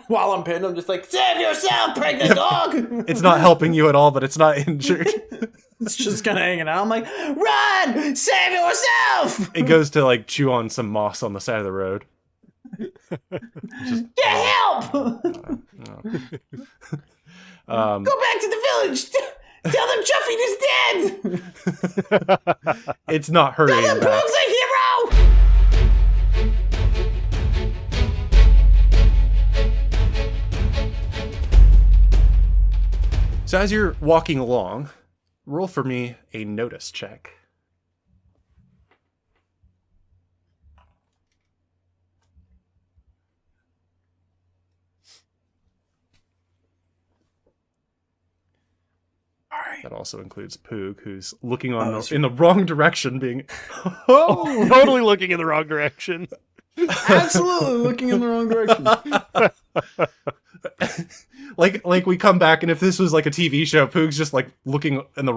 While I'm pinned, I'm just like, save yourself, pregnant dog! It's not helping you at all, but it's not injured. It's just kind of hanging out. I'm like, run! Save yourself! It goes to like chew on some moss on the side of the road. Get help! Go back to the village! Tell them Chuffy is dead! It's not hurrying Tell them back. Poog's a hero! So as you're walking along, roll for me a notice check. That also includes Poog, who's looking in the wrong direction, being totally looking in the wrong direction. Absolutely looking in the wrong direction. like we come back, and if this was like a TV show, Poog's just like looking in the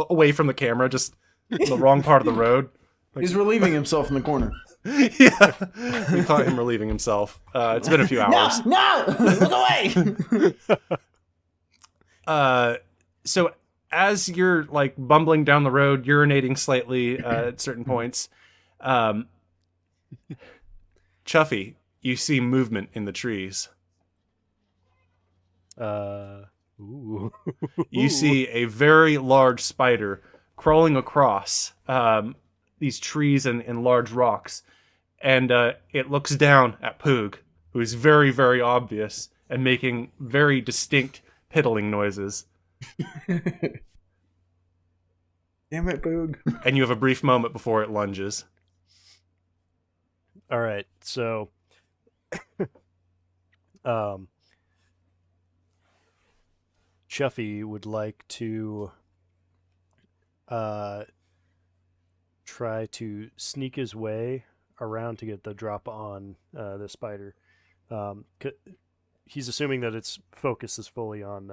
away from the camera, just in the wrong part of the road. He's relieving himself in the corner. Yeah, we caught him relieving himself. It's been a few hours. No! Look away! So as you're like bumbling down the road, urinating slightly at certain points, Chuffy, you see movement in the trees. Ooh. You see a very large spider crawling across these trees and large rocks, and it looks down at Poog, who is very, very obvious and making very distinct piddling noises. Damn it, Poog. And you have a brief moment before it lunges. All right, so Chuffy would like to try to sneak his way around to get the drop on the spider. He's assuming that its focus is fully on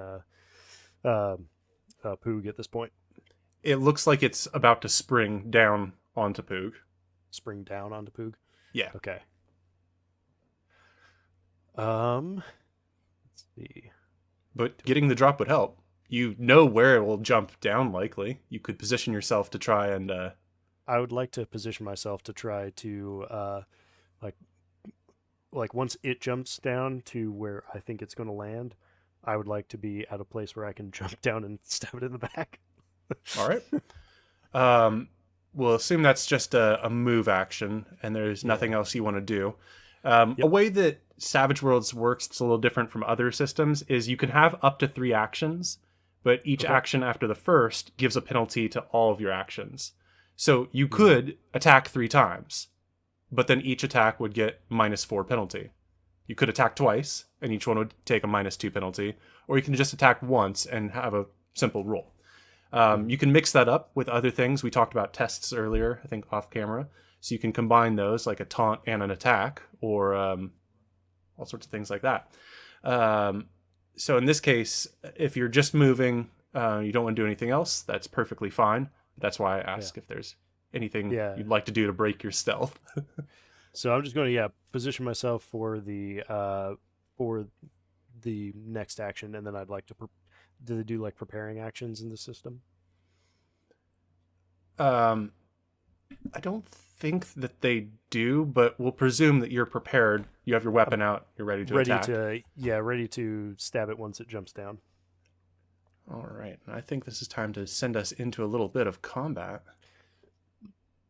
Poog at this point. It looks like it's about to spring down onto Poog. Spring down onto Poog? Yeah. Okay. Let's see. But getting the drop would help. You know where it will jump down, likely. You could position yourself to try and... I would like to position myself to try to, like once it jumps down to where I think it's going to land, I would like to be at a place where I can jump down and stab it in the back. All right. We'll assume that's just a move action, and there's nothing else you want to do. A way that Savage Worlds works that's a little different from other systems is you can have up to 3 actions, but each action after the first gives a penalty to all of your actions. So you could attack 3 times, but then each attack would get -4 penalty. You could attack twice, and each one would take a -2 penalty, or you can just attack once and have a simple roll. You can mix that up with other things. We talked about tests earlier, I think off camera. So you can combine those, like a taunt and an attack, or all sorts of things like that. So in this case, if you're just moving, you don't want to do anything else, that's perfectly fine. That's why I ask if there's anything you'd like to do to break your stealth. So I'm just going to position myself for the next action, and then I'd like to do they do like preparing actions in the system? I don't think that they do, but we'll presume that you're prepared. You have your weapon out. You're ready to attack. Ready to stab it once it jumps down. All right. I think this is time to send us into a little bit of combat.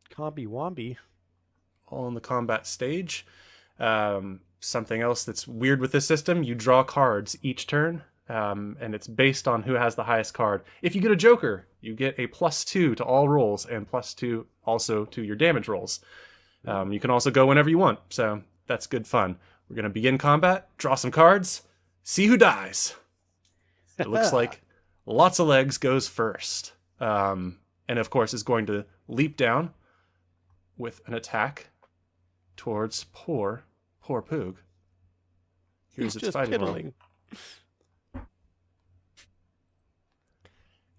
Combi wombi. All in the combat stage. Something else that's weird with this system, you draw cards each turn. And it's based on who has the highest card. If you get a Joker, you get a +2 to all rolls and +2 also to your damage rolls. You can also go whenever you want, so that's good fun. We're going to begin combat, draw some cards, see who dies. It looks like Lots of Legs goes first. And of course is going to leap down with an attack towards poor Poog. Here's its fighting roll.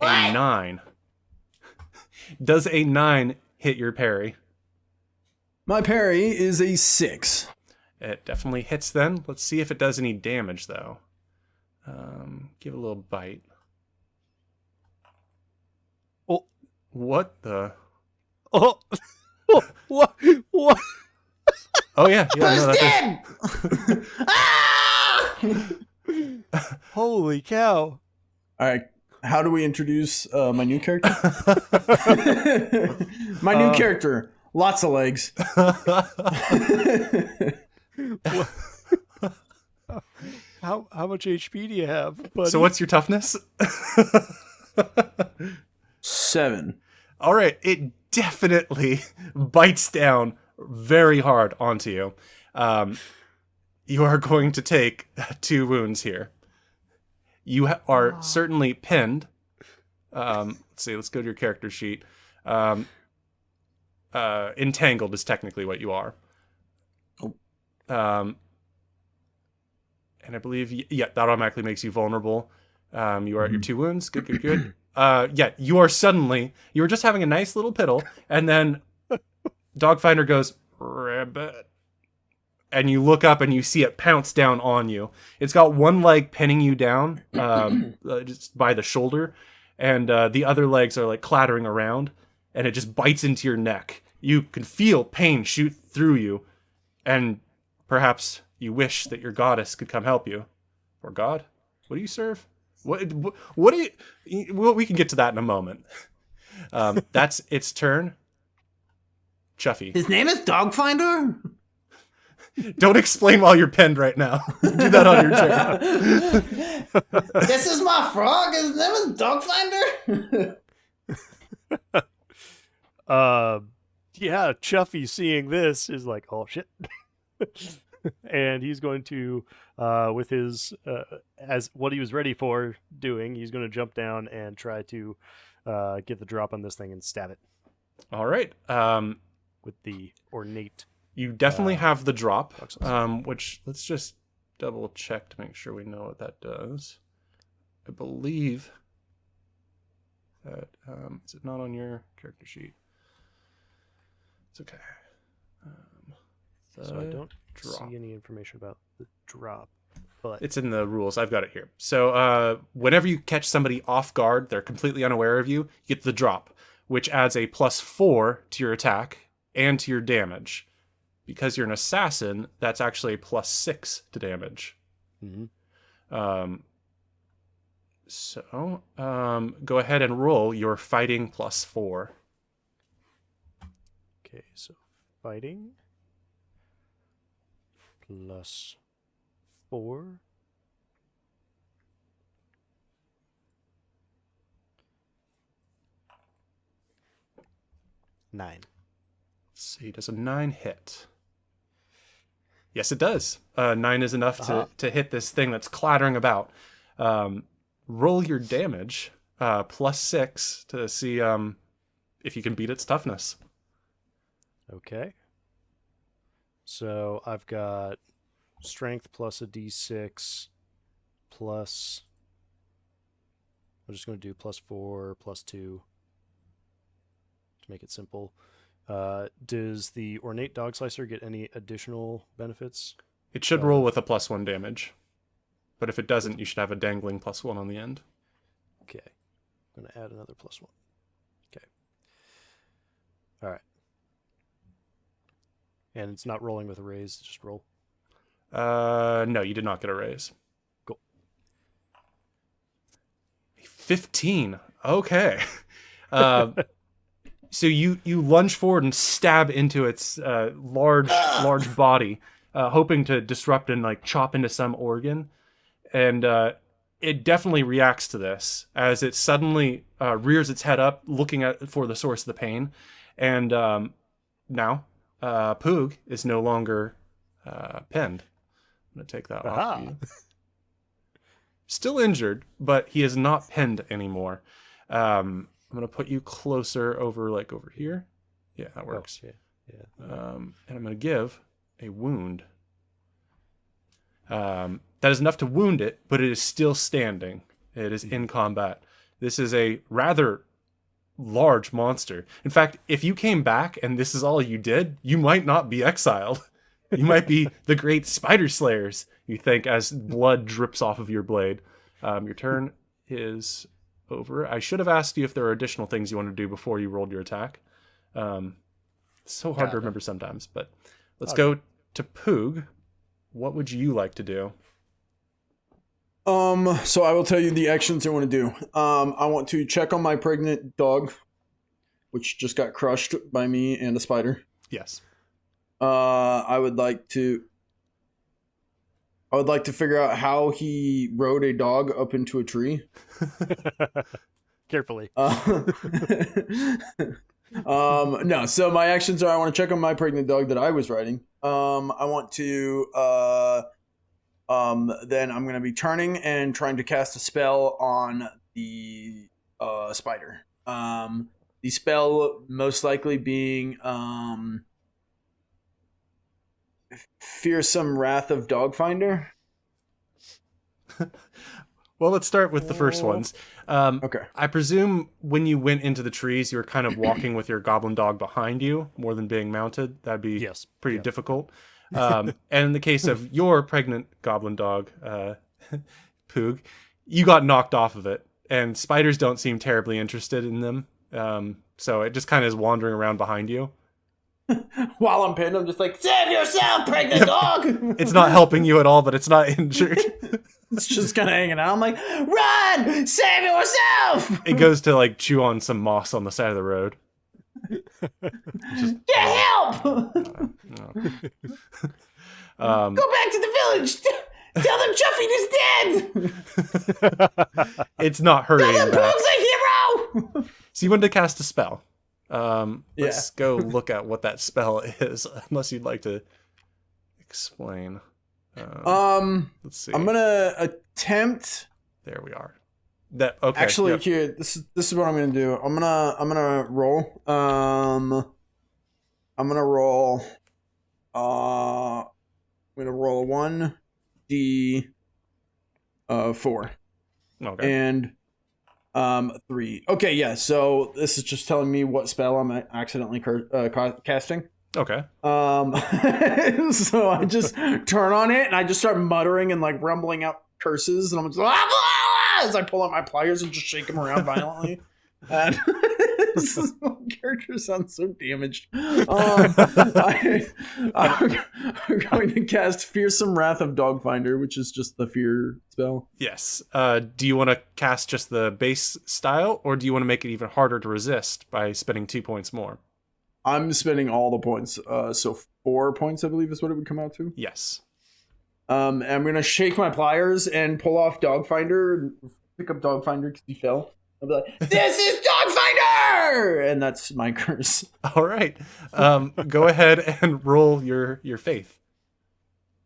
A 9. Does a 9 hit your parry? My parry is a 6. It definitely hits then. Let's see if it does any damage, though. Give it a little bite. Oh. What the? Oh. What? What? Oh, yeah. No, Who's that dead? Ah! Holy cow. All right. How do we introduce my new character? My new character. Lots of legs. How much HP do you have, buddy? So what's your toughness? 7. All right. It definitely bites down very hard onto you. You are going to take 2 wounds here. You are certainly pinned. Let's see. Let's go to your character sheet. Entangled is technically what you are. And I believe, that automatically makes you vulnerable. You are at your 2 wounds. Good. You are just having a nice little piddle, and then Dogfinder goes, "Ribbit." And you look up and you see it pounce down on you. It's got one leg pinning you down just by the shoulder, and the other legs are like clattering around, and it just bites into your neck. You can feel pain shoot through you, and perhaps you wish that your goddess could come help you. Or God? What do you serve? What do you... Well, we can get to that in a moment. That's its turn. Chuffy. His name is Dogfinder? Don't explain while you're pinned right now. Do that on your turn. This is my frog. His name is Dogfinder? Yeah, Chuffy seeing this is like, oh shit. And he's going to, with his, as what he was ready for doing, he's going to jump down and try to get the drop on this thing and stab it. All right. With the ornate. You definitely have the drop, which let's just double check to make sure we know what that does. I believe that, is it not on your character sheet? It's okay. So I don't see any information about the drop, but it's in the rules. I've got it here. So whenever you catch somebody off guard, they're completely unaware of you, you get the drop, which adds a +4 to your attack and to your damage. Because you're an assassin, that's actually a +6 to damage. Mm-hmm. Go ahead and roll your fighting +4. Okay, so fighting +4. Nine. Let's see, does a 9 hit? Yes, it does. 9 is enough to hit this thing that's clattering about. Roll your damage, +6 to see if you can beat its toughness. Okay. So I've got strength plus a d6 plus... I'm just going to do +4, +2 to make it simple. Does the ornate dog slicer get any additional benefits? It should roll with a +1 damage. But if it doesn't, you should have a dangling +1 on the end. Okay. I'm going to add another +1. Okay. All right. And it's not rolling with a raise, just roll. No, you did not get a raise. Cool. 15. Okay. So you lunge forward and stab into its large body, hoping to disrupt and like chop into some organ. And it definitely reacts to this as it suddenly rears its head up, looking for the source of the pain. And now Poog is no longer pinned. I'm going to take that off you. Still injured, but he is not pinned anymore. I'm going to put you closer over here. Yeah, that works. Oh, yeah. And I'm going to give a wound. That is enough to wound it, but it is still standing. It is in combat. This is a rather large monster. In fact, if you came back and this is all you did, you might not be exiled. You might be the great spider slayers, you think, as blood drips off of your blade. Your turn is over. I should have asked you if there are additional things you want to do before you rolled your attack. It's so hard to remember sometimes, but let's go to Poog. What would you like to do? So I will tell you the actions I want to do. I want to check on my pregnant dog, which just got crushed by me and a spider. Yes. I would like to figure out how he rode a dog up into a tree. Carefully. No, so my actions are I want to check on my pregnant dog that I was riding. I want to then I'm going to be turning and trying to cast a spell on the spider. The spell most likely being Fearsome Wrath of Dogfinder. Well, let's start with the first ones. Okay. I presume when you went into the trees, you were kind of walking with your goblin dog behind you more than being mounted. That'd be pretty difficult. And in the case of your pregnant goblin dog, Poog, you got knocked off of it. And spiders don't seem terribly interested in them. So it just kind of is wandering around behind you. While I'm pinned, I'm just like, save yourself, pregnant dog! It's not helping you at all, but it's not injured. It's just kind of hanging out. I'm like, run! Save yourself! It goes to like chew on some moss on the side of the road. Get help! No. Go back to the village. Tell them Chuffy is dead. It's not hurrying Tell them back. Poog's a hero. So you wanted to cast a spell. Let's go look at what that spell is, unless you'd like to explain. Let's see. I'm gonna attempt. There we are. That okay. Actually, yep. here, this is what I'm gonna do. I'm gonna roll. I'm gonna roll. I'm gonna roll 1d4. Okay. And 3. Okay, yeah. So this is just telling me what spell I'm accidentally casting. Okay. So I just turn on it and I just start muttering and like rumbling out curses, and I'm just as I pull out my pliers and just shake them around violently. And this character sounds so damaged. I'm going to cast Fearsome Wrath of Dogfinder, which is just the fear spell. Yes. Do you want to cast just the base style, or do you want to make it even harder to resist by spending 2 points more? I'm spending all the points. So 4 points, I believe, is what it would come out to. Yes. And I'm going to shake my pliers and pull off Dogfinder, pick up Dogfinder because he fell. I'll be like, this is Dogfinder! And that's my curse. All right. Go ahead and roll your faith.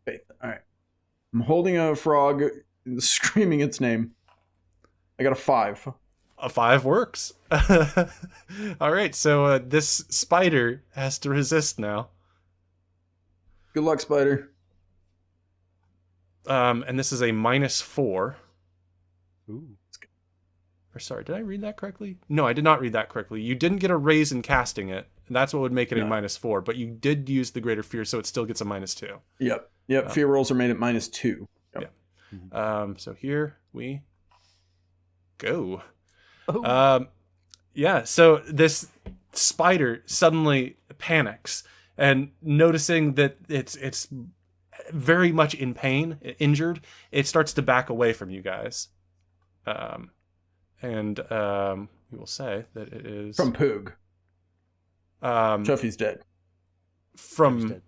Faith. All right. I'm holding a frog and screaming its name. I got a 5. A 5 works. All right. So this spider has to resist now. Good luck, spider. And this is a -4. Ooh. Or sorry, did I read that correctly? No, I did not read that correctly. You didn't get a raise in casting it. And that's what would make it a -4. But you did use the greater fear, so it still gets a -2. Yep. Fear rolls are made at -2. Yep. Yeah. So here we go. Oh. Yeah. So this spider suddenly panics, and noticing that it's very much in pain, injured, it starts to back away from you guys. And we will say that it is From Poog. Chuffy's dead. From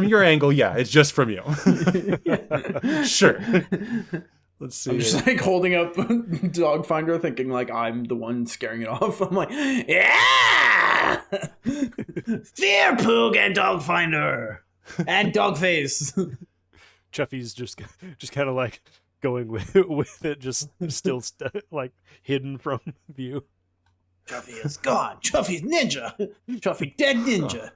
your angle, yeah, it's just from you. Sure. Let's see. I'm just like holding up Dogfinder, thinking like I'm the one scaring it off. I'm like, yeah, fear Poog and Dogfinder and Dogface. Chuffy's just kind of like going with it, just still like hidden from view. Chuffy is gone. Chuffy's ninja. Chuffy dead ninja.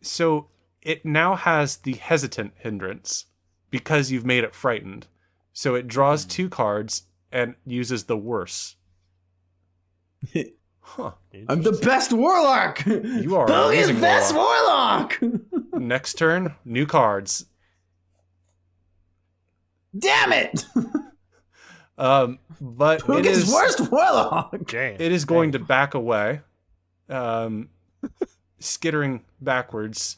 So it now has the hesitant hindrance because you've made it frightened. So it draws 2 cards and uses the worse. Huh. I'm the best warlock. You are Poog is amazing, best warlock. warlock. Next turn, new cards. Damn it! But Poog it is is worst warlock. Damn. it is going to back away, skittering backwards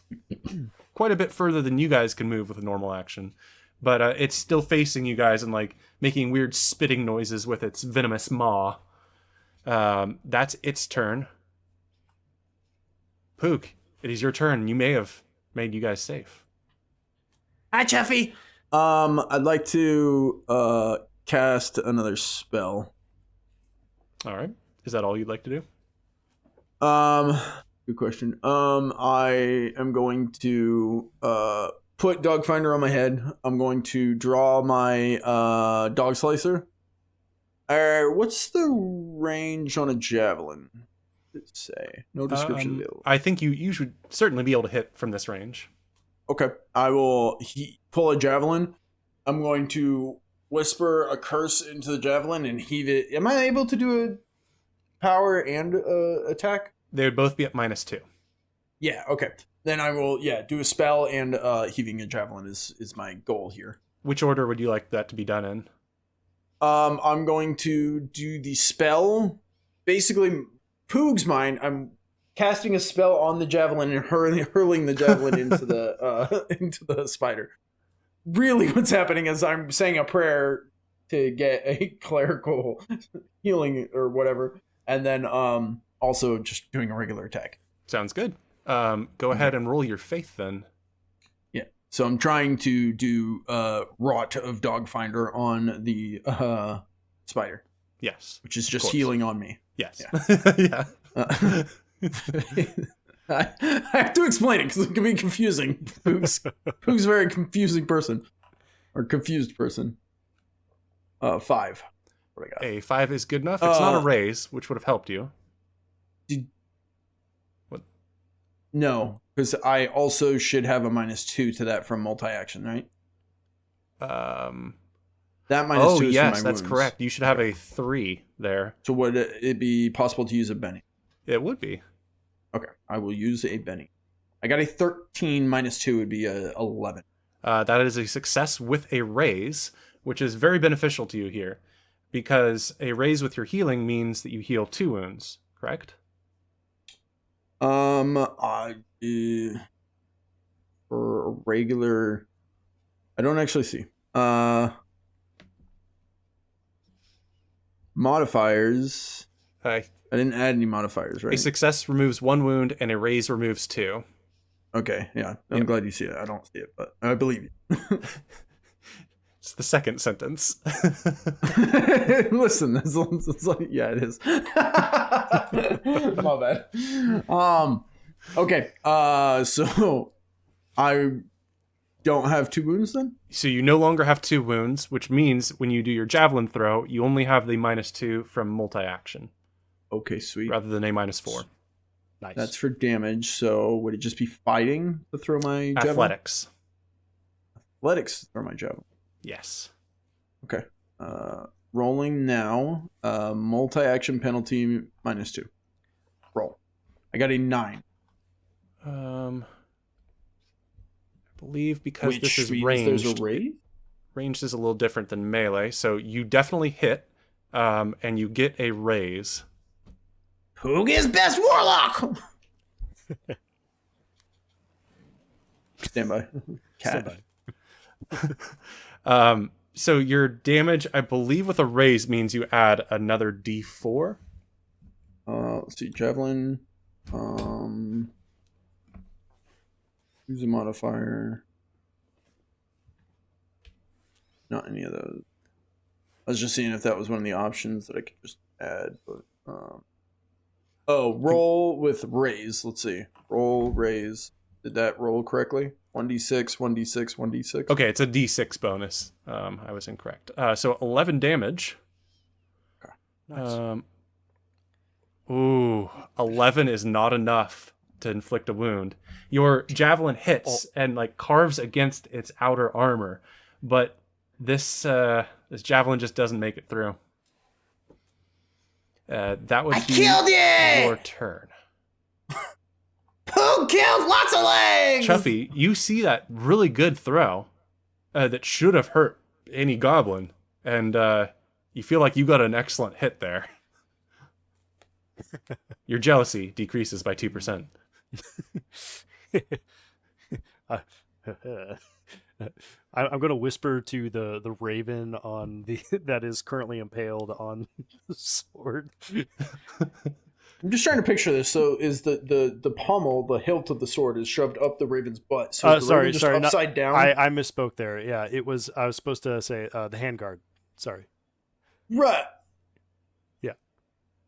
quite a bit further than you guys can move with a normal action. But it's still facing you guys and like making weird spitting noises with its venomous maw. That's its turn. Poog, it is your turn. You may have made you guys safe. Hi, Chuffy. I'd like to cast another spell. All right. Is that all you'd like to do? Good question. I am going to put Dogfinder on my head. I'm going to draw my Dog Slicer. What's the range on a javelin? Let's say no description available. I think you should certainly be able to hit from this range. Okay, I will pull a javelin. I'm going to whisper a curse into the javelin and heave it. Am I able to do a power and attack? They would both be at -2. Yeah, okay. Then I will, do a spell and heaving a javelin is my goal here. Which order would you like that to be done in? I'm going to do the spell. Basically, Poog's mine. I'm casting a spell on the javelin and hurling the javelin into the spider. Really, what's happening is I'm saying a prayer to get a clerical healing or whatever, and then also just doing a regular attack. Sounds good. Go ahead and roll your faith then. Yeah. So I'm trying to do Rot of Dogfinder on the spider. Yes. Which is just course. healing on me. Yes. Yeah. I have to explain it because it can be confusing. Poog's a very confusing person. Or confused person. 5. What I got? A 5 is good enough. It's not a raise, which would have helped you. No, because I also should have a -2 to that from multi-action, right? That -2 is yes, for my that's wounds. correct. You should have a 3 there. So would it be possible to use a Benny? It would be. Okay, I will use a Benny. I got a 13 -2 would be a 11. That is a success with a raise, which is very beneficial to you here, because a raise with your healing means that you heal 2 wounds, correct? For a regular, I don't actually see. Modifiers. I didn't add any modifiers, right? A success removes 1 wound, and a raise removes 2. Okay, yeah. I'm glad you see it. I don't see it, but I believe you. It's the second sentence. Listen, it's like, yeah, it is. My bad. Okay. So I don't have 2 wounds then? So you no longer have 2 wounds, which means when you do your javelin throw, you only have the -2 from multi-action. Okay, sweet. Rather than a -4. Nice. That's for damage. So would it just be fighting to throw my javelin? Athletics. Athletics to throw my javelin. Yes. Okay. Rolling now. Multi-action penalty -2. Roll. I got a 9. I believe because this is means ranged. There's a raise? Ranged is a little different than melee, so you definitely hit, and you get a raise. Poog is best warlock. Stand by. Cat. So your damage, I believe, with a raise means you add another D4. Let's see. Javelin. Use a modifier. Not any of those. I was just seeing if that was one of the options that I could just add. But roll with raise. Let's see. Roll raise. Did that roll correctly? 1d6, 1d6, 1d6. Okay, it's a D6 bonus. I was incorrect. So 11 damage. Okay. Nice. 11 is not enough to inflict a wound. Your javelin hits and like carves against its outer armor, but this javelin just doesn't make it through. That would I be killed it! your turn. Poog killed lots of legs! Chuffy, you see that really good throw that should have hurt any goblin, and you feel like you got an excellent hit there. Your jealousy decreases by 2%. I'm going to whisper to the raven on the that is currently impaled on the sword. I'm just trying to picture this. So is the pommel, the hilt of the sword, is shoved up the raven's butt? So is the raven just upside down? I misspoke there. Yeah, I was supposed to say the handguard. Sorry. Right. Yeah.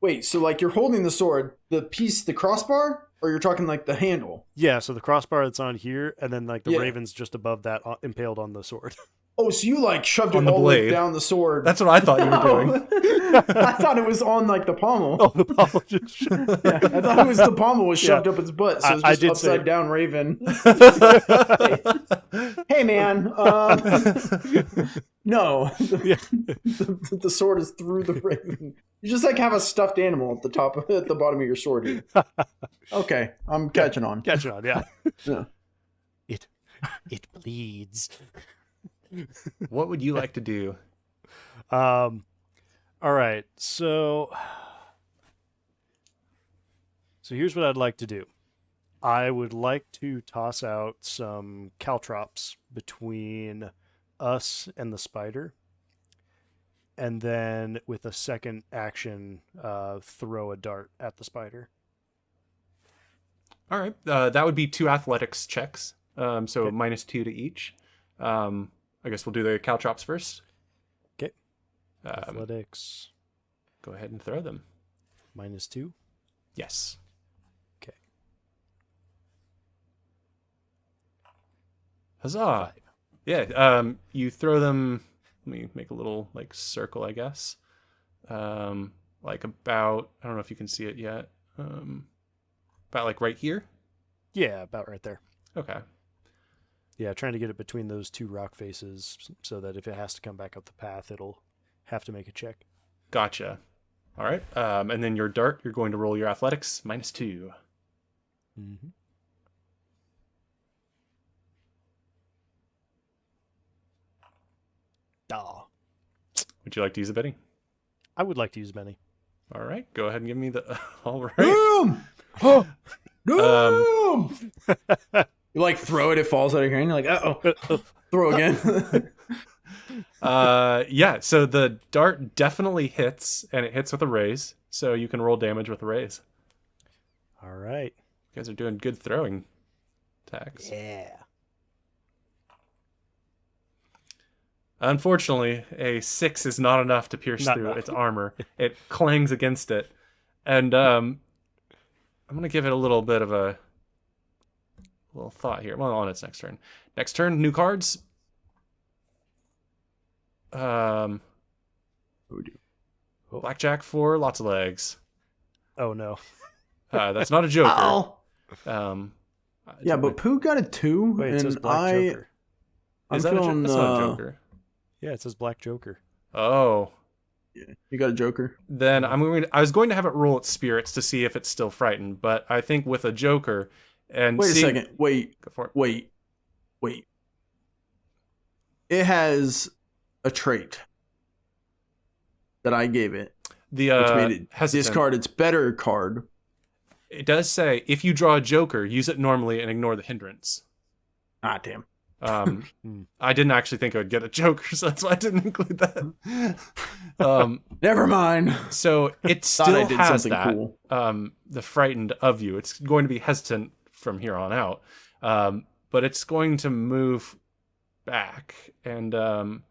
Wait, so like you're holding the sword, the crossbar, or you're talking like the handle? Yeah, so the crossbar that's on here, and then like the Yeah. raven's just above that, impaled on the sword. Oh, so you like shoved On it the all the way blade. down the sword? That's what I thought you were doing. I thought it was on like the pommel. Oh, the pommel just. Yeah, I thought it was the pommel was shoved up its butt, so it's I just did upside say- down raven. Hey man, no, the sword is through the raven. You just like have a stuffed animal at the bottom of your sword here. Okay, I'm catching on. Catch it on, yeah. Yeah. It bleeds. What would you like to do? All right, so here's what I'd like to do. I would like to toss out some caltrops between us and the spider, and then with a second action, throw a dart at the spider. All right. That would be 2 athletics checks. So Okay. -2 to each. I guess we'll do the caltrops first. Okay. Um, Athletics Go ahead and throw them. -2. Yes. Okay. Huzzah. Yeah. You throw them. Let me make a little like circle, I guess. Like about. I don't know if you can see it yet. About like right here. Yeah, about right there. Okay. Yeah, trying to get it between those two rock faces so that if it has to come back up the path, it'll have to make a check. Gotcha. All right. And then your dart, you're going to roll your athletics -2. Mm-hmm. Ah, Would you like to use a Benny? I would like to use Benny. All right. Go ahead and give me the. All right. Boom! Oh, boom! You like throw it, it falls out of your hand. You're like, uh-oh. Throw again. Yeah. So the dart definitely hits, and it hits with a raise. So you can roll damage with a raise. All right. You guys are doing good throwing attacks. Yeah. Unfortunately, a 6 is not enough to pierce Not through enough. its armor. It clangs against it, and I'm gonna give it a little bit of a little thought here. Well, on its next turn. Next turn, new cards. Blackjack 4, lots of legs. Oh no. That's not a joker. Oh. Yeah, but Pooh got a 2, Wait, it and says Black Joker. I'm is that a joker? feeling, That's not a joker. Yeah, it says Black Joker. Oh, you got a joker. then I was going to have it roll its spirits to see if it's still frightened, but I think with a joker and Wait a second. Wait. Go for it. Wait. It has a trait that I gave it, The which made it hesitant. discard its better card. It does say if you draw a joker, use it normally and ignore the hindrance. Ah, damn. I didn't actually think I would get a joker, so that's why I didn't include that. Never mind. So it Thought I still did has something that. cool. The frightened of you. It's going to be hesitant from here on out, but it's going to move back, and I'm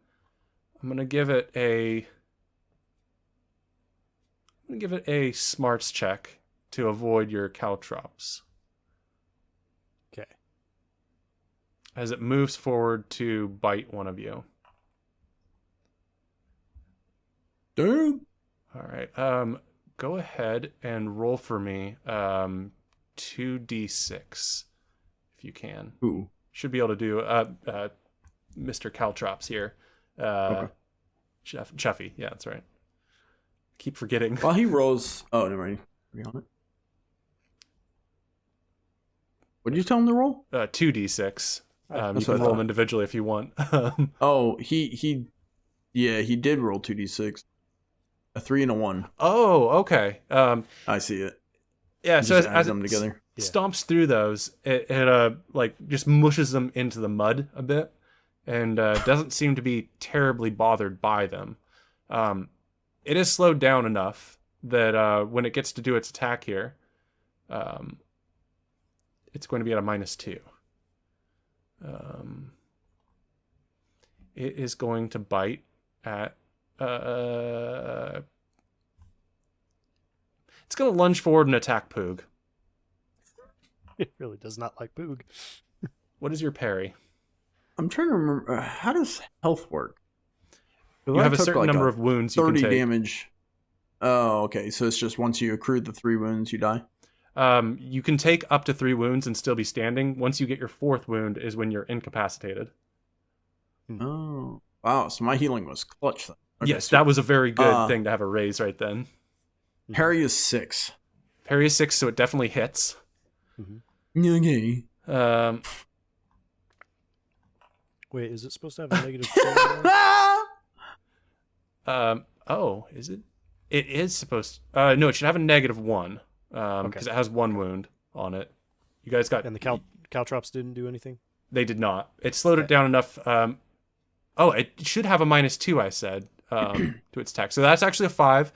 going to give it a. I'm going to give it a smarts check to avoid your caltrops. Okay. As it moves forward to bite one of you. Dude. All right. Go ahead and roll for me 2d6 if you can. Ooh. Should be able to do Mr. Caltrops here. Okay. Chuffy. Yeah, that's right. Keep forgetting. While he rolls... Oh, never mind. Are we on it? What did you tell him to roll? 2d6. You That's can what I roll them thought. individually if you want. Oh, he did roll 2d6. A 3 and a 1. Oh, okay. I see it. Yeah, He so just as adds it them together. stomps through those, it like just mushes them into the mud a bit, and doesn't seem to be terribly bothered by them. It is slowed down enough that when it gets to do its attack here, it's going to be at a -2. It is going to bite at... it's going to lunge forward and attack Poog. It really does not like Poog. What is your parry? I'm trying to remember. How does health work? You have a certain number of wounds you can 30 take. damage. Oh, okay. So it's just once you accrue the 3 wounds, you die? You can take up to 3 wounds and still be standing. Once you get your 4th wound is when you're incapacitated. Oh. Wow. So my healing was clutch then. Okay, Yes, so that was a very good thing to have a raise right then. parry is 6. Parry is 6, so it definitely hits. Okay. Wait, is it supposed to have a negative 2? Oh, is it? It is supposed to... no, it should have a -1. Because it has 1 wound on it. You guys got... And the caltrops didn't do anything? They did not. It slowed it down enough. Oh, it should have a -2, I said, to its attack. So that's actually a 5.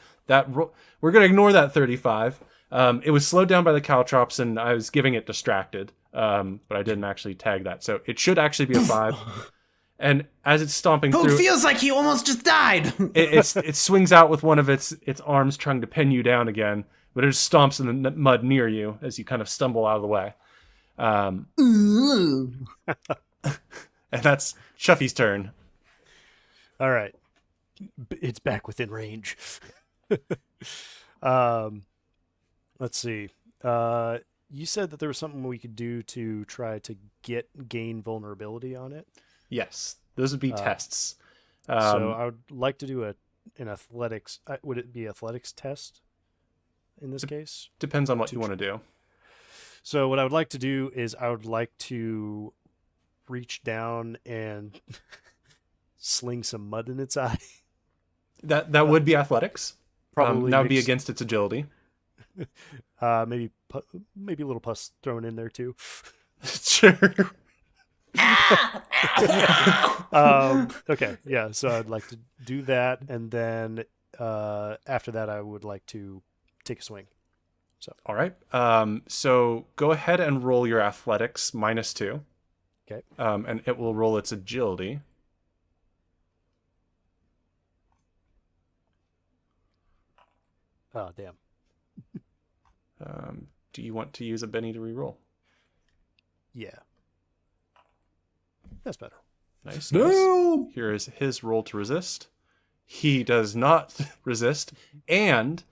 We're going to ignore that 35. It was slowed down by the caltrops, and I was giving it distracted. But I didn't actually tag that. So it should actually be a 5. And as it's stomping Poog through... feels like he almost just died. it swings out with one of its arms trying to pin you down again, but it just stomps in the mud near you as you kind of stumble out of the way. And that's Chuffy's turn. All right. It's back within range. Let's see. You said that there was something we could do to try to gain vulnerability on it. Yes, those would be tests. So I would like to do an athletics. Would it be athletics test in this case? Depends on what you want to do. So what I would like to do is I would like to reach down and sling some mud in its eye. That would be athletics. Probably that would be against its agility. Maybe a little pus thrown in there too. Sure. Okay, yeah. So I'd like to do that, and then after that, I would like to take a swing. So All right. So go ahead and roll your athletics -2. Okay. And it will roll its agility. Oh, damn. Do you want to use a Benny to reroll? Yeah. That's better. Nice. No! Here is his roll to resist. He does not resist, and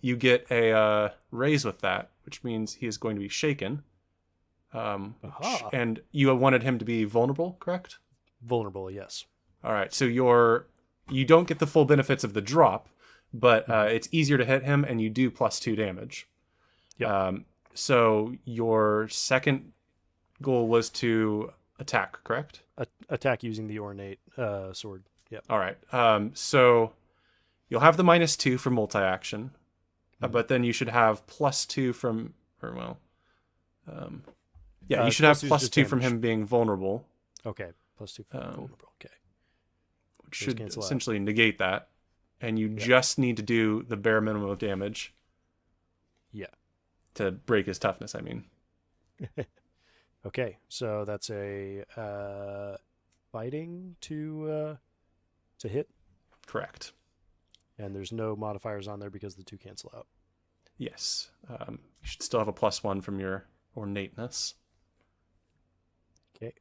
you get a raise with that, which means he is going to be shaken. Aha. And you wanted him to be vulnerable, correct? Vulnerable, yes. All right. So you don't get the full benefits of the drop, but it's easier to hit him, and you do +2 damage. Yep. So your second goal was to attack, correct? Attack using the ornate sword. Yep. All right. So you'll have the -2 for multi-action, but then you should have +2 from, you should have +2 is just +2 from damage. him being vulnerable, Okay. +2 for vulnerable. Okay. which Those should cancel out. essentially negate that. And you just need to do the bare minimum of damage Yeah. to break his toughness, I mean. Okay. So that's a fighting to hit, Correct. and there's no modifiers on there because the 2 cancel out. Yes. You should still have a +1 from your ornateness. Okay.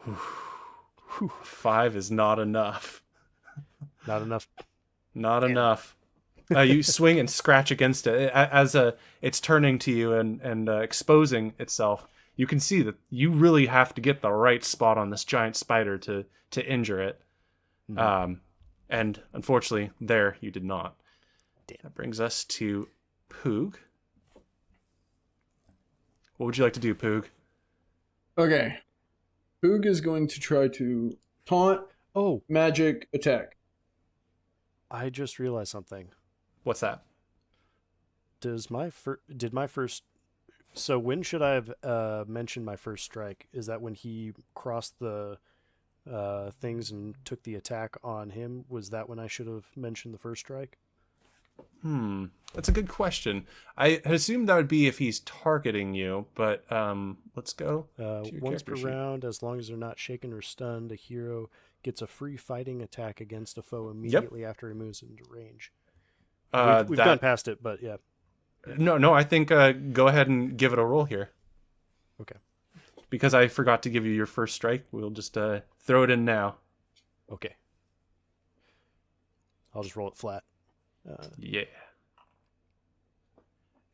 Whew. 5 is not enough. Not enough. Not enough. You swing and scratch against it as it's turning to you and exposing itself. you can see that you really have to get the right spot on this giant spider to injure it. And unfortunately, there you did not. Damn. That brings us to Poog. What would you like to do, Poog? Okay. Poog is going to try to taunt, magic, attack. I just realized something. What's that? Did my first... So when should I have mentioned my first strike? Is that when he crossed the things and took the attack on him? Was that when I should have mentioned the first strike? That's a good question. I had assumed that would be if he's targeting you, but let's go. Once per round, as long as they're not shaken or stunned, a hero gets a free fighting attack against a foe immediately after he moves into range. We've gone past it, but yeah. No, I think go ahead and give it a roll here. Okay. Because I forgot to give you your first strike, we'll just throw it in now. Okay. I'll just roll it flat. Yeah.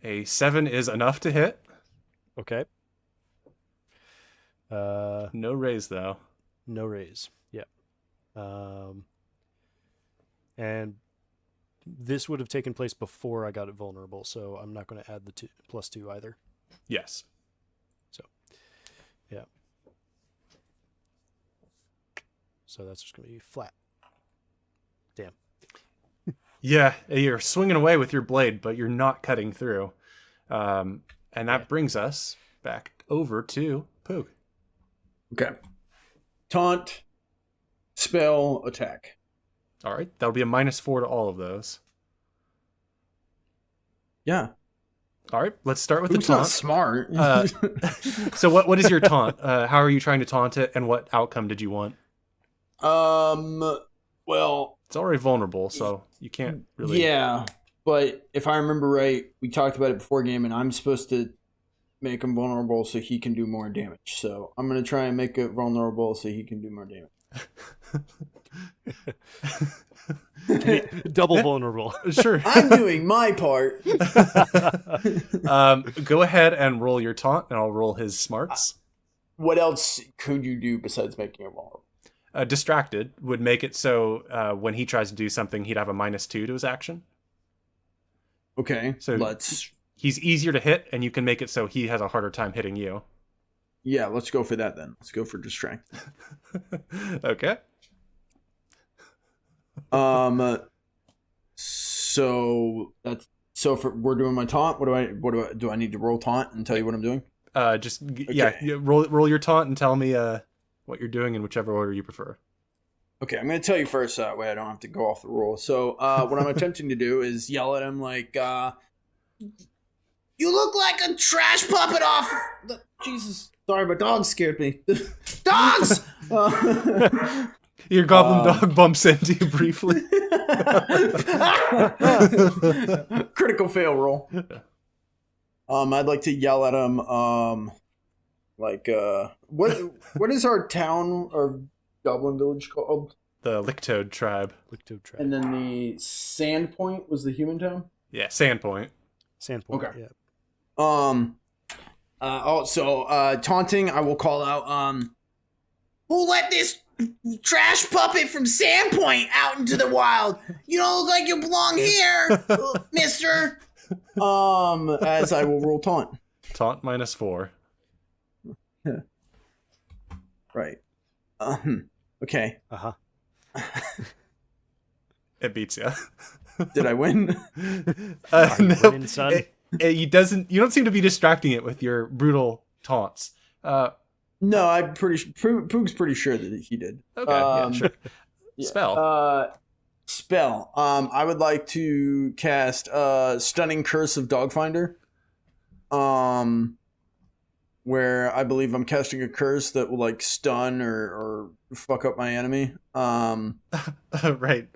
A 7 is enough to hit. Okay. No raise, though. No raise. Yep. And this would have taken place before I got it vulnerable, so I'm not going to add the +2 either. Yes. So, yeah. So that's just going to be flat. Damn. Yeah, you're swinging away with your blade, but you're not cutting through. And that brings us back over to Poog. Okay. Taunt, spell, attack. All right, that'll be a -4 to all of those. Yeah. All right, let's start with Who's the taunt. not smart? So what is your taunt? How are you trying to taunt it, and what outcome did you want? Well, It's already vulnerable, so you can't really... Yeah, but if I remember right, we talked about it before game, and I'm supposed to make him vulnerable so he can do more damage. So I'm going to try and make it vulnerable so he can do more damage. Double vulnerable. Sure. I'm doing my part. Go ahead and roll your taunt, and I'll roll his smarts. What else could you do besides making it vulnerable? Distracted would make it so when he tries to do something, he'd have a -2 to his action. Okay, So let's... He's easier to hit, and you can make it so he has a harder time hitting you. Yeah, let's go for that then. Let's go for distract. Okay. We're doing my taunt. Do I need to roll taunt and tell you what I'm doing? Roll your taunt and tell me what you're doing in whichever order you prefer. Okay, I'm going to tell you first, that way I don't have to go off the roll. So what I'm attempting to do is yell at him like, you look like a trash puppet off... Jesus. Sorry, my dog scared me. Dogs! Your goblin dog bumps into you briefly. Critical fail roll. I'd like to yell at him, what is our town or goblin village called? The Lictoad tribe. And then the Sandpoint was the human town? Yeah, Sandpoint. Sandpoint, okay. Yeah. Taunting, I will call out, who let this trash puppet from Sandpoint out into the wild? You don't look like you belong here, mister. As I will roll taunt. Taunt -4. Right. Okay. Uh-huh. It beats you. Did I win? Winning, son? You don't seem to be distracting it with your brutal taunts. No, I'm Poog's pretty sure that he did. Okay, yeah, sure. Yeah. Spell. I would like to cast Stunning Curse of Dogfinder. Where I believe I'm casting a curse that will like stun or fuck up my enemy. Right.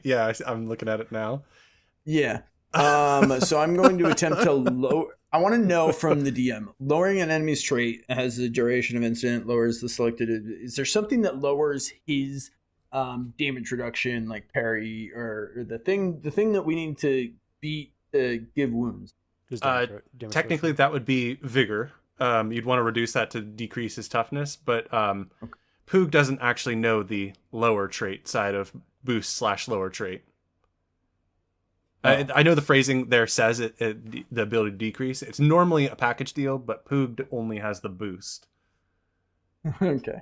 Yeah, I'm looking at it now. Yeah. So I'm going to attempt to lower. I want to know from the DM. Lowering an enemy's trait has the duration of incident, lowers the selected. Is there something that lowers his damage reduction, like parry, or the thing that we need to beat to give wounds? Technically, that would be vigor. You'd want to reduce that to decrease his toughness, but Poog doesn't actually know the lower trait side of boost / lower trait. I know the phrasing there says the ability to decrease. It's normally a package deal, but Poog only has the boost. Okay.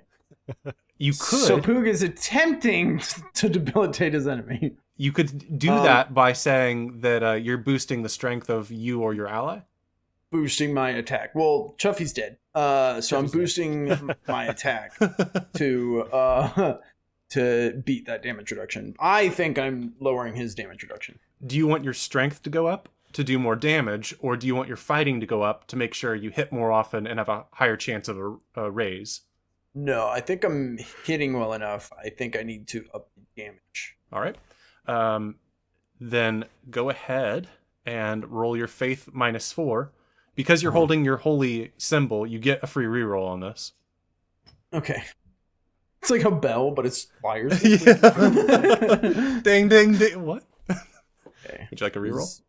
You could. So Poog is attempting to debilitate his enemy. You could do that by saying that you're boosting the strength of you or your ally. Boosting my attack. Well, Chuffy's dead. So I'm boosting my attack to beat that damage reduction. I think I'm lowering his damage reduction. Do you want your strength to go up to do more damage, or do you want your fighting to go up to make sure you hit more often and have a higher chance of a raise? No, I think I'm hitting well enough. I think I need to up the damage. All right. Then go ahead and roll your faith -4. Because you're holding your holy symbol, you get a free reroll on this. Okay. It's like a bell, but it's fires. Ding, ding, ding. What? Okay. Would you like a reroll?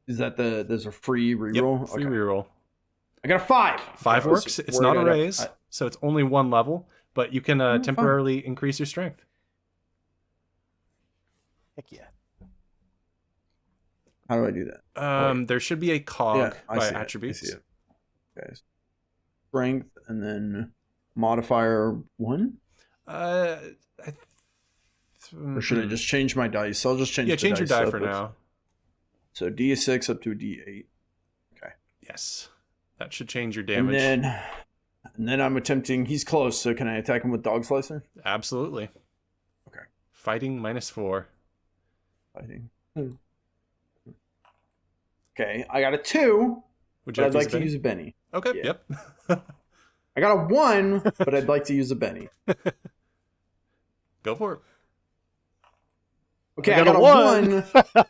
Is that there's a free reroll? Yep, free reroll. I got a 5. 5 works. It's not a raise, so it's only 1 level, but you can temporarily increase your strength. Heck yeah. How do I do that? There should be a cog by see attributes. I see it. Okay. Strength and then modifier 1? Or should I just change my dice? I'll just change the change your dice die for now. So D6 up to a D8. Okay. Yes. That should change your damage. And then I'm attempting, he's close, so can I attack him with Dog Slicer? Absolutely. Okay. Fighting -4. Fighting. Okay, I got a 2, Would but you I'd like to Benny? use a Benny. Okay, Yeah. yep. I got a 1, but I'd like to use a Benny. Go for it. Okay, I got a 1.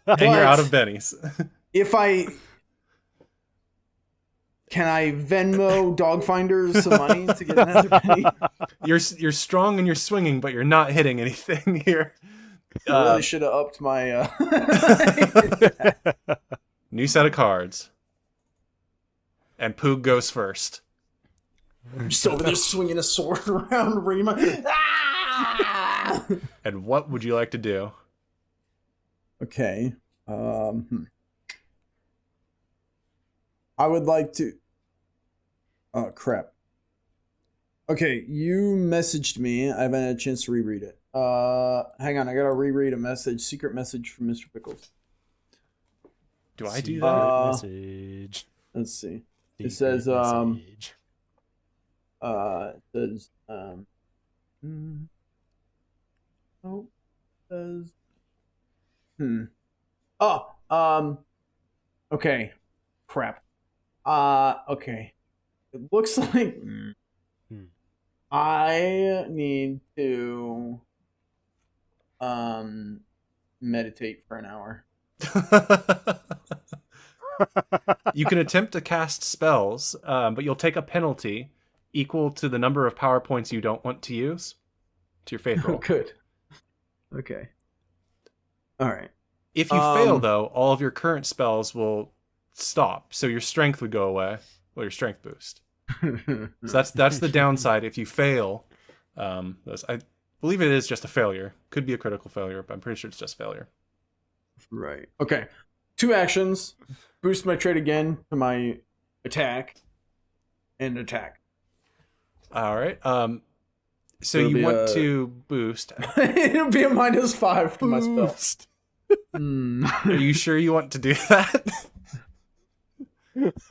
And you're out of bennies. Can I Venmo Dogfinder some money to get another Benny? You're strong and you're swinging, but you're not hitting anything here. I really should have upped my... New set of cards. And Poog goes first. I'm just over there swinging a sword around Rima. Ah! And what would you like to do? Okay. I would like to... Oh, crap. Okay, you messaged me. I haven't had a chance to reread it. Hang on, I gotta reread a message. Secret message from Mr. Pickles. Do I do that? Message. Let's see. Secret It says, message. oh, it says, okay. Crap. Okay. It looks like I need to, meditate for an hour. You can attempt to cast spells, but you'll take a penalty equal to the number of power points you don't want to use to your faith roll. Good. Okay. All right. If you fail, though, all of your current spells will stop, so your strength would go away. Well, your strength boost. So that's the downside. If you fail, I believe it is just a failure. Could be a critical failure, but I'm pretty sure it's just failure. Right. Okay. 2 actions. Boost my trait again to my attack. And attack. All right. So It'll you be want to boost. It'll be a -5 to my spell. Are you sure you want to do that?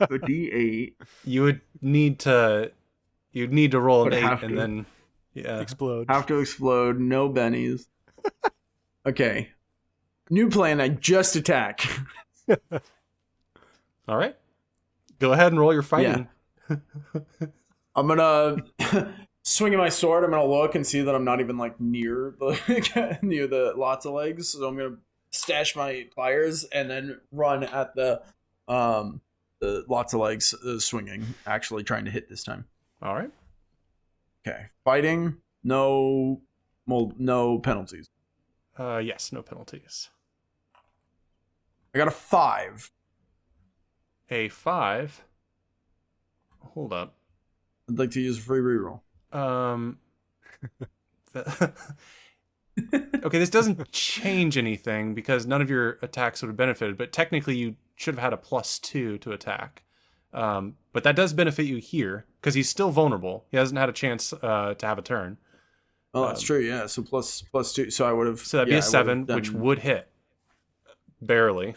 A D8. You'd need to roll an Would 8 have and to. then Explode. Have to explode. No bennies. Okay. New plan. I just attack. All right. Go ahead and roll your fighting. I'm gonna swinging my sword. I'm gonna look and see that I'm not even like near the lots of legs. So I'm gonna stash my pliers and then run at the lots of legs swinging. Actually trying to hit this time. All right. Okay. Fighting. No penalties. Yes, no penalties. I got a 5. A 5. hold up. I'd like to use a free reroll. Okay, this doesn't change anything because none of your attacks would have benefited, but technically you should have had a +2 to attack. But that does benefit you here because he's still vulnerable. He hasn't had a chance to have a turn. Oh, that's true. Yeah. So +2. So I would have. So that'd be a 7, which would hit. Barely.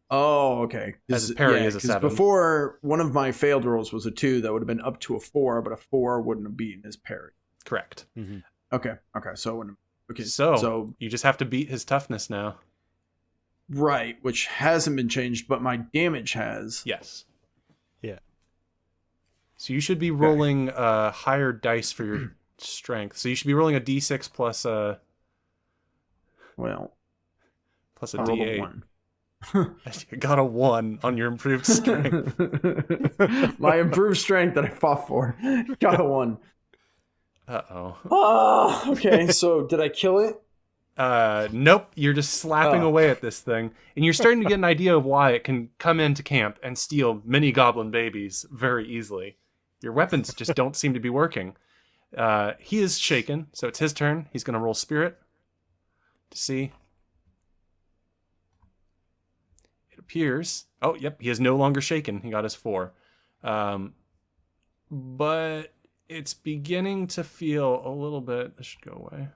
Oh, okay. As his parry is a 7. Before, one of my failed rolls was a 2 that would have been up to a 4, but a 4 wouldn't have beaten his parry. Correct. Mm-hmm. Okay. So it wouldn't. Okay. So you just have to beat his toughness now. Right, which hasn't been changed, but my damage has. Yes. Yeah. So you should be rolling higher dice for your strength. So you should be rolling a d6 plus a Well, plus a I rolled a d8. 1. You got a 1 on your improved strength. My improved strength that I fought for got a 1. Uh-oh. Oh, okay. So did I kill it? Nope. You're just slapping away at this thing, and you're starting to get an idea of why it can come into camp and steal mini goblin babies very easily. Your weapons just don't seem to be working. He is shaken, so it's his turn. He's going to roll spirit to see. It appears. Oh, yep. He is no longer shaken. He got his 4. But it's beginning to feel a little bit. This should go away.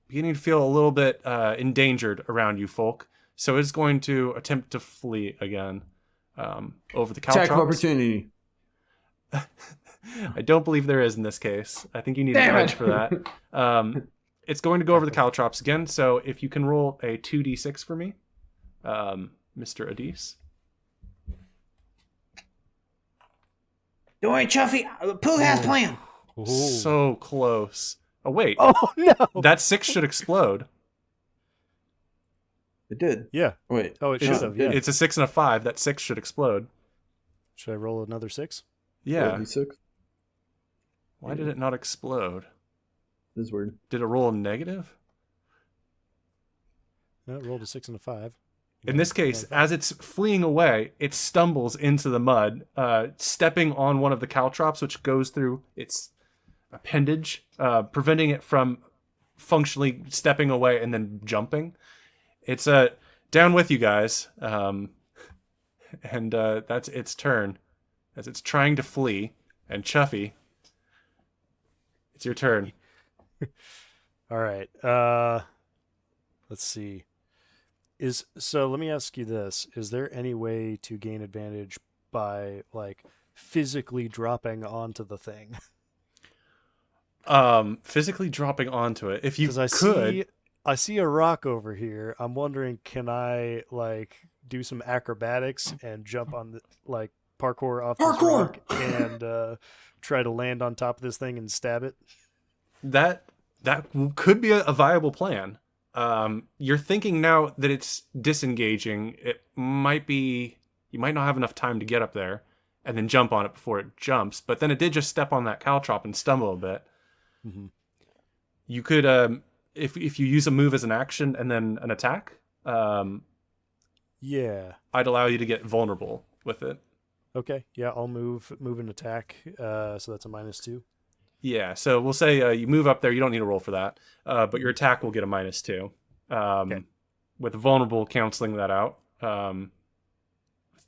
Beginning to feel a little bit endangered around you folk. So it's going to attempt to flee again over the caltrops. Attack of opportunity. I don't believe there is in this case. I think you need an edge for that. It's going to go over the caltrops again. So if you can roll a 2d6 for me, Mr. Adis. Don't worry, Chuffy. Poog has plan. Ooh. So close. Oh, wait. Oh no! That 6 should explode. It did. Yeah. Wait. Oh, it should have. Yeah. It's a 6 and a 5. That 6 should explode. Should I roll another 6? Yeah. D6. Why did it not explode? This is weird. Did it roll a negative? No, it rolled a 6 and a 5. In this case, as it's fleeing away, it stumbles into the mud, stepping on one of the caltrops, which goes through its appendage, preventing it from functionally stepping away and then jumping. It's down with you guys, and that's its turn as it's trying to flee. And Chuffy, it's your turn. All right. Let's see. So let me ask you this. Is there any way to gain advantage by like physically dropping onto the thing? Physically dropping onto it. If you I could. I see a rock over here. I'm wondering, can I like do some acrobatics and jump on the like parkour off this rock and try to land on top of this thing and stab it? That could be a viable plan. You're thinking now that it's disengaging. It might be you might not have enough time to get up there and then jump on it before it jumps. But then it did just step on that caltrop and stumble a bit. Mm-hmm. You could, if you use a move as an action and then an attack, yeah, I'd allow you to get vulnerable with it. Okay, yeah, I'll move and attack. So that's a -2. Yeah, so we'll say you move up there. You don't need a roll for that, but your attack will get a -2. Okay. With vulnerable canceling that out,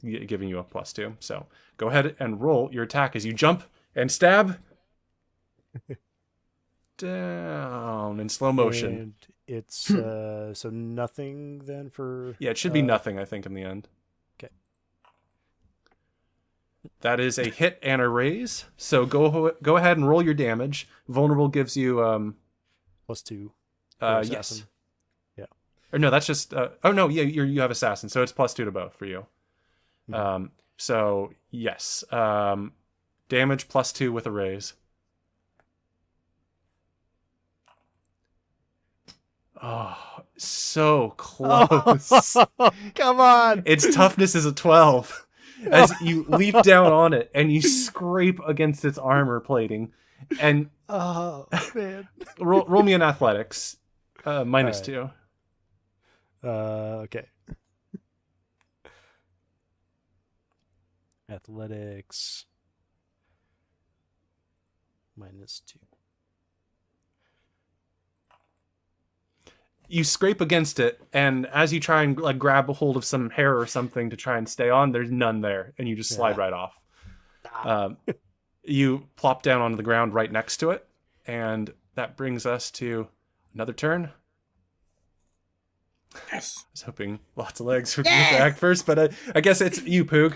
giving you a +2. So go ahead and roll your attack as you jump and stab down in slow motion. And it's so nothing then for. Yeah, it should be nothing, I think, in the end. Okay. That is a hit and a raise. So go ahead and roll your damage. Vulnerable gives you +2. yes. Yeah. Or no, that's just oh no, yeah, you have assassin, so it's +2 to both for you. Mm-hmm. So yes. Damage +2 with a raise. Oh, so close. Come on. Its toughness is a 12. As you leap down on it and you scrape against its armor plating. And Oh, man. roll me an athletics. -2. Okay. Athletics. -2. You scrape against it, and as you try and like grab a hold of some hair or something to try and stay on, there's none there, and you just slide right off. You plop down onto the ground right next to it, and that brings us to another turn. Yes. I was hoping lots of legs would be back first, but I guess it's you, Poog.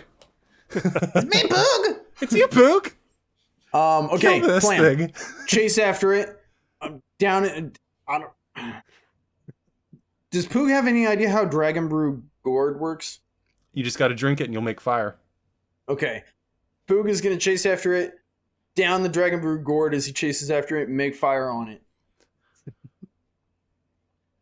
It's me, Poog. It's you, Poog. Okay, Kill this plan. thing. Chase after it. I'm down it. I don't... Does Poog have any idea how Dragon Brew Gourd works? You just got to drink it, and you'll make fire. Okay. Poog is going to chase after it, down the Dragon Brew Gourd as he chases after it, and make fire on it.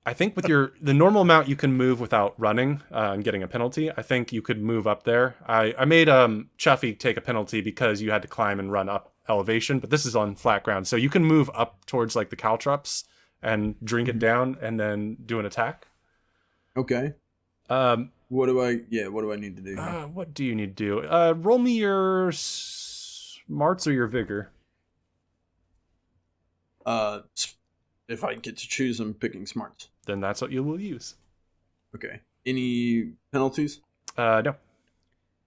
I think with the normal amount you can move without running and getting a penalty, I think you could move up there. I made Chuffy take a penalty because you had to climb and run up elevation, but this is on flat ground. So you can move up towards like the caltrops and drink it down and then do an attack. Okay. What do I need to do? What do you need to do? Roll me your smarts or your vigor. If I get to choose, I'm picking smarts. Then that's what you will use. Okay. Any penalties? No.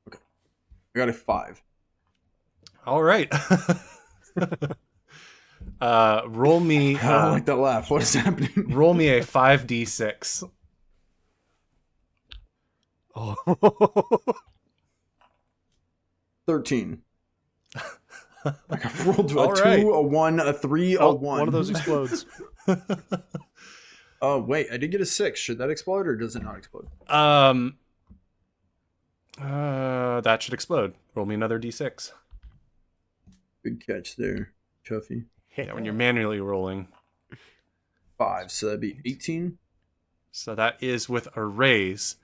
Okay. I got a 5. All right. Roll me. I don't like that laugh. What is happening? Roll me a 5d6. Oh. 13. I rolled a All 2, right. a 1, a 3, a Oh, 1. one of those explodes. Oh, wait. I did get a 6. Should that explode or does it not explode? That should explode. Roll me another d6. Good catch there, Chuffy. Yeah, when you're manually rolling. 5. So that'd be 18. So that is with a raise.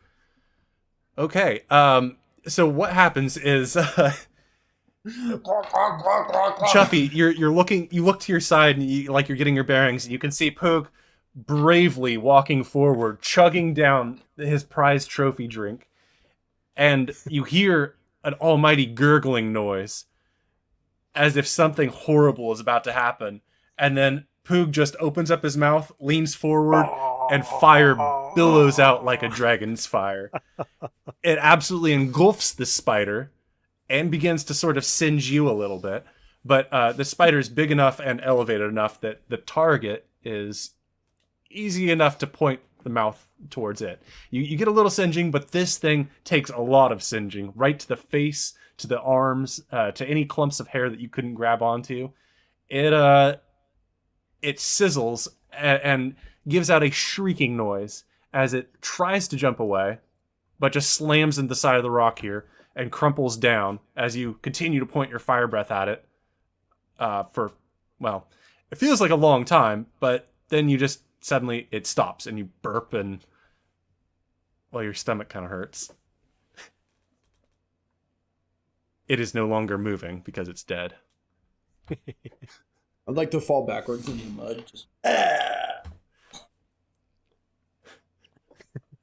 Okay. So what happens is Chuffy, you're looking. You look to your side and you're getting your bearings. And you can see Poog bravely walking forward, chugging down his prized trophy drink, and you hear an almighty gurgling noise, as if something horrible is about to happen. And then Poog just opens up his mouth, leans forward, and fire billows out like a dragon's fire. It absolutely engulfs the spider and begins to sort of singe you a little bit. But the spider's big enough and elevated enough that the target is easy enough to point the mouth towards it. You get a little singeing, but this thing takes a lot of singeing, right to the face, to the arms, to any clumps of hair that you couldn't grab onto. It sizzles and gives out a shrieking noise as it tries to jump away, but just slams into the side of the rock here and crumples down as you continue to point your fire breath at it for, well, it feels like a long time, but then you just suddenly it stops and you burp and, well, your stomach kind of hurts. It is no longer moving because it's dead. I'd like to fall backwards in the mud. Just